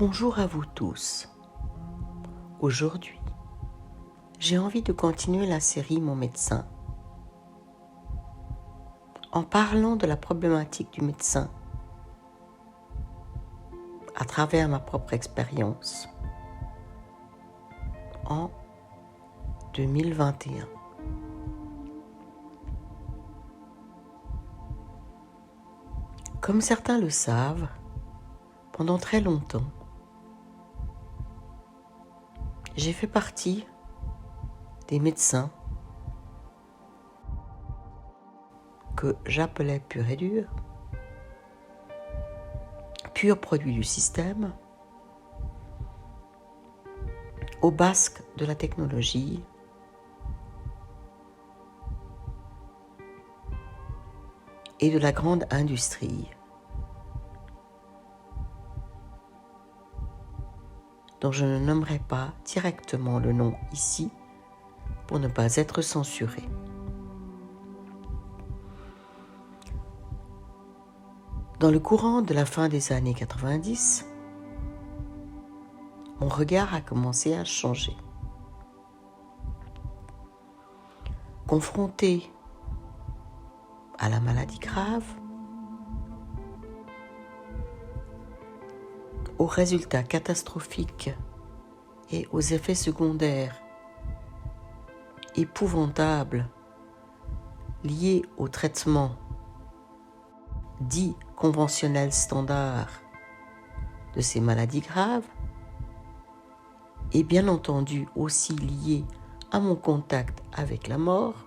Bonjour à vous tous. Aujourd'hui, j'ai envie de continuer la série Mon médecin en parlant de la problématique du médecin à travers ma propre expérience en 2021. Comme certains le savent, pendant très longtemps, j'ai fait partie des médecins que j'appelais pur et dur, pur produit du système, au basque de la technologie, et de la grande industrie, dont je ne nommerai pas directement le nom ici pour ne pas être censuré. Dans le courant de la fin des années 90, mon regard a commencé à changer. Confronté à la maladie grave, aux résultats catastrophiques et aux effets secondaires épouvantables liés au traitement dit conventionnel standard de ces maladies graves, et bien entendu aussi liés à mon contact avec la mort,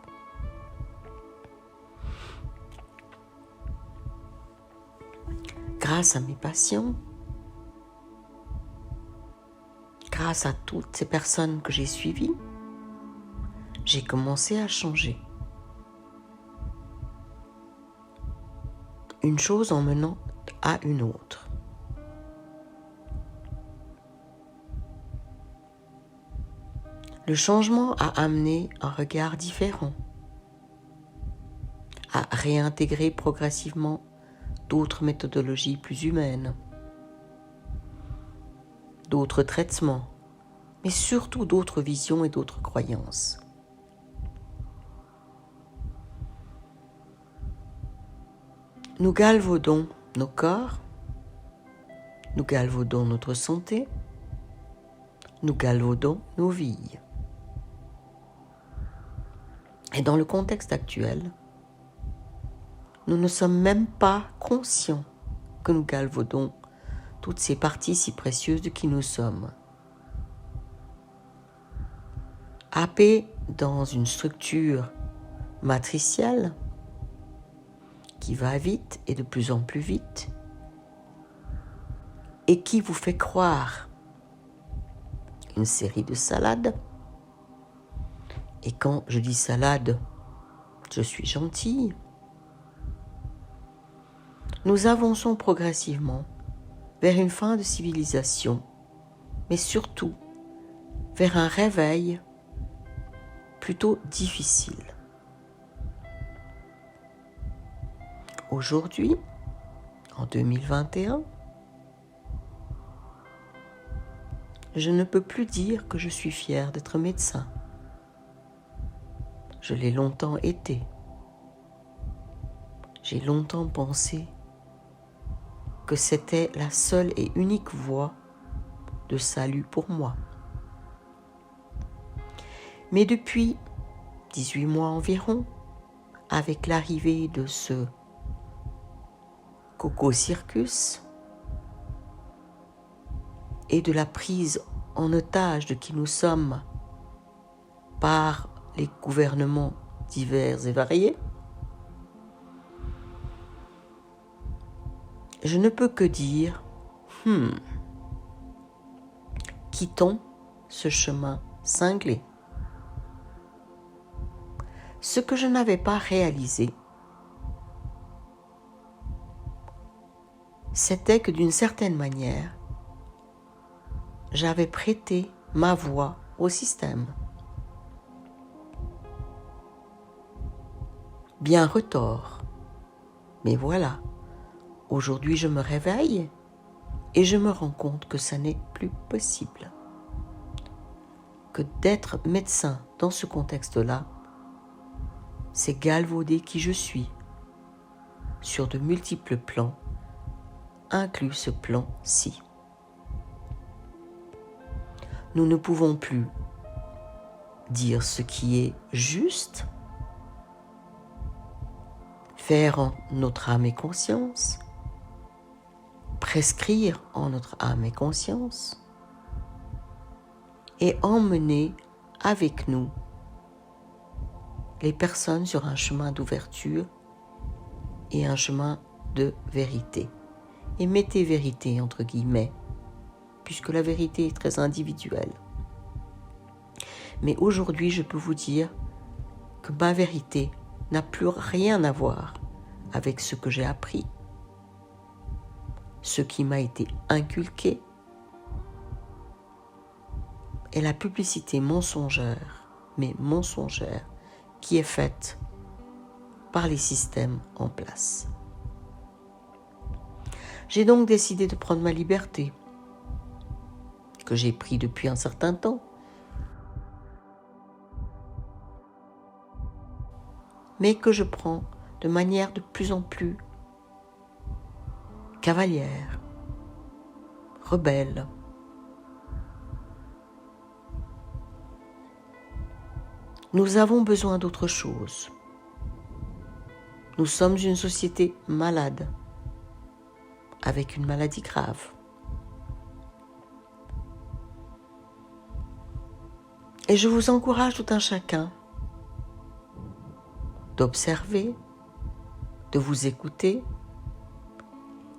grâce à mes patients, grâce à toutes ces personnes que j'ai suivies, j'ai commencé à changer. Une chose en menant à une autre. Le changement a amené un regard différent, à réintégrer progressivement d'autres méthodologies plus humaines, d'autres traitements, mais surtout d'autres visions et d'autres croyances. Nous galvaudons nos corps, nous galvaudons notre santé, nous galvaudons nos vies. Et dans le contexte actuel, nous ne sommes même pas conscients que nous galvaudons toutes ces parties si précieuses de qui nous sommes. Happés dans une structure matricielle qui va vite et de plus en plus vite et qui vous fait croire une série de salades. Et quand je dis salade, je suis gentille. Nous avançons progressivement vers une fin de civilisation, mais surtout vers un réveil plutôt difficile. Aujourd'hui, en 2021, je ne peux plus dire que je suis fière d'être médecin. Je l'ai longtemps été. J'ai longtemps pensé que c'était la seule et unique voie de salut pour moi. Mais depuis 18 mois environ, avec l'arrivée de ce Coco Circus et de la prise en otage de qui nous sommes par les gouvernements divers et variés, je ne peux que dire, quittons ce chemin cinglé. Ce que je n'avais pas réalisé, c'était que d'une certaine manière, j'avais prêté ma voix au système. Bien retors, mais voilà, aujourd'hui je me réveille Et je me rends compte que ça n'est plus possible. Que d'être médecin dans ce contexte-là, c'est galvauder qui je suis sur de multiples plans, inclus ce plan-ci. Nous ne pouvons plus dire ce qui est juste, faire en notre âme et conscience, prescrire en notre âme et conscience, et emmener avec nous les personnes sur un chemin d'ouverture et un chemin de vérité. Et mettez vérité entre guillemets, puisque la vérité est très individuelle. Mais aujourd'hui, je peux vous dire que ma vérité n'a plus rien à voir avec ce que j'ai appris, ce qui m'a été inculqué, et la publicité mensongère, mais mensongère, qui est faite par les systèmes en place. J'ai donc décidé de prendre ma liberté, que j'ai pris depuis un certain temps, mais que je prends de manière de plus en plus cavalière, rebelle. Nous avons besoin d'autre chose. Nous sommes une société malade, avec une maladie grave. Et je vous encourage tout un chacun d'observer, de vous écouter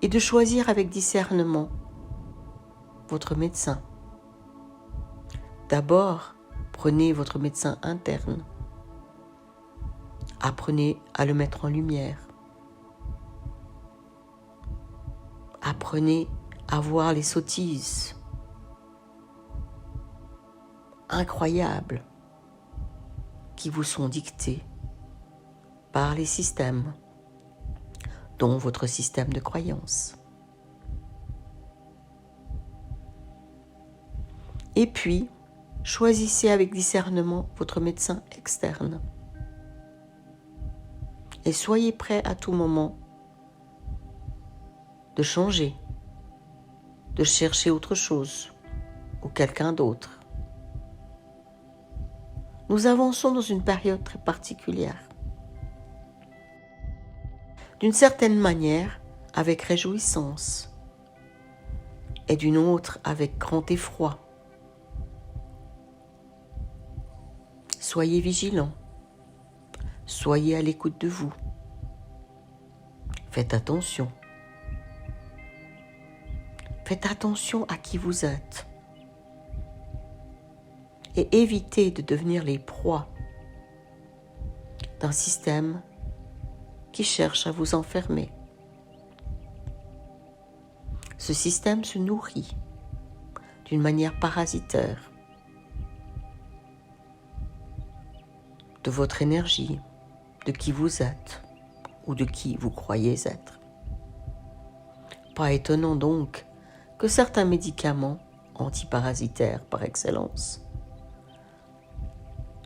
et de choisir avec discernement votre médecin. D'abord, prenez votre médecin interne. Apprenez à le mettre en lumière. Apprenez à voir les sottises incroyables qui vous sont dictées par les systèmes, dont votre système de croyance. Et puis, choisissez avec discernement votre médecin externe. Et soyez prêt à tout moment de changer, de chercher autre chose ou quelqu'un d'autre. Nous avançons dans une période très particulière. D'une certaine manière, avec réjouissance, et d'une autre avec grand effroi. Soyez vigilants, soyez à l'écoute de vous. Faites attention. Faites attention à qui vous êtes. Et évitez de devenir les proies d'un système qui cherche à vous enfermer. Ce système se nourrit d'une manière parasitaire de votre énergie, de qui vous êtes ou de qui vous croyez être. Pas étonnant donc que certains médicaments antiparasitaires par excellence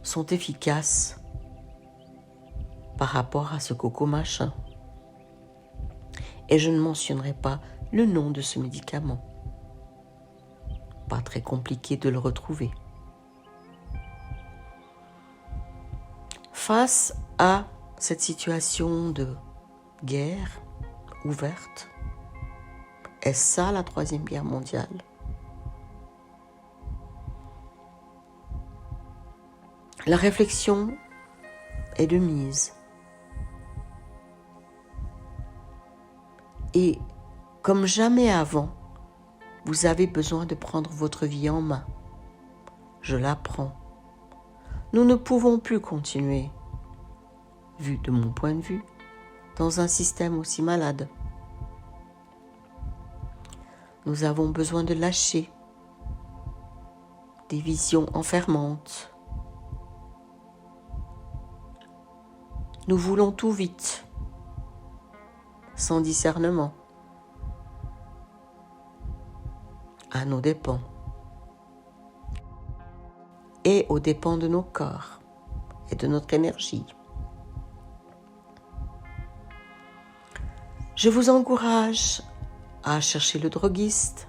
sont efficaces par rapport à ce coco machin. Et je ne mentionnerai pas le nom de ce médicament. Pas très compliqué de le retrouver. Face à cette situation de guerre ouverte, est-ce ça la Troisième Guerre mondiale? La réflexion est de mise. Et comme jamais avant, vous avez besoin de prendre votre vie en main. Je la prends. Nous ne pouvons plus continuer, vu de mon point de vue, dans un système aussi malade. Nous avons besoin de lâcher des visions enfermantes. Nous voulons tout vite, sans discernement. à nos dépens et aux dépens de nos corps et de notre énergie. Je vous encourage à chercher le droguiste,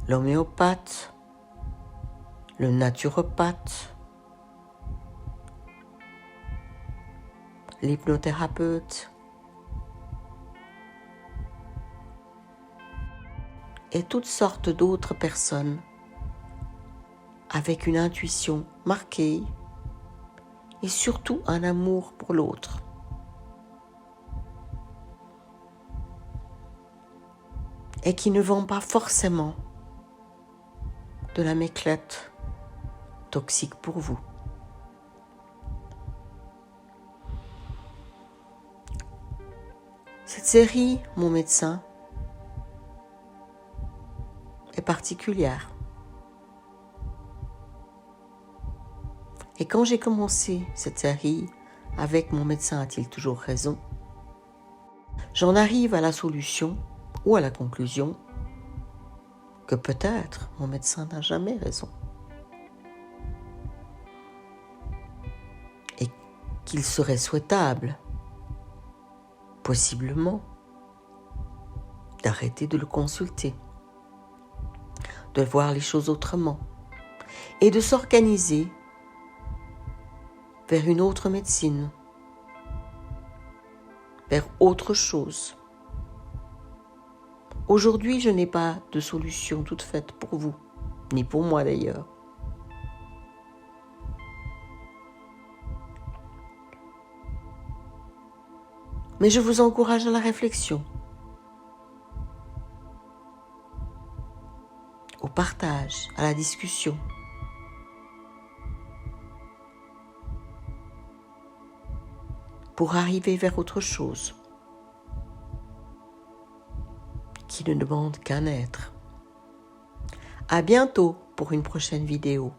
l'homéopathe, le naturopathe, l'hypnothérapeute et toutes sortes d'autres personnes avec une intuition marquée et surtout un amour pour l'autre. Et qui ne vendent pas forcément de la méclette toxique pour vous. Cette série, Mon médecin, est particulière. Et quand j'ai commencé cette série avec Mon médecin a-t-il toujours raison, j'en arrive à la solution ou à la conclusion que peut-être mon médecin n'a jamais raison. Et qu'il serait souhaitable, possiblement, d'arrêter de le consulter, de voir les choses autrement et de s'organiser vers une autre médecine, vers autre chose. Aujourd'hui, je n'ai pas de solution toute faite pour vous, ni pour moi d'ailleurs. Mais je vous encourage à la réflexion, au partage, à la discussion. Pour arriver vers autre chose qui ne demande qu'un être. À bientôt pour une prochaine vidéo.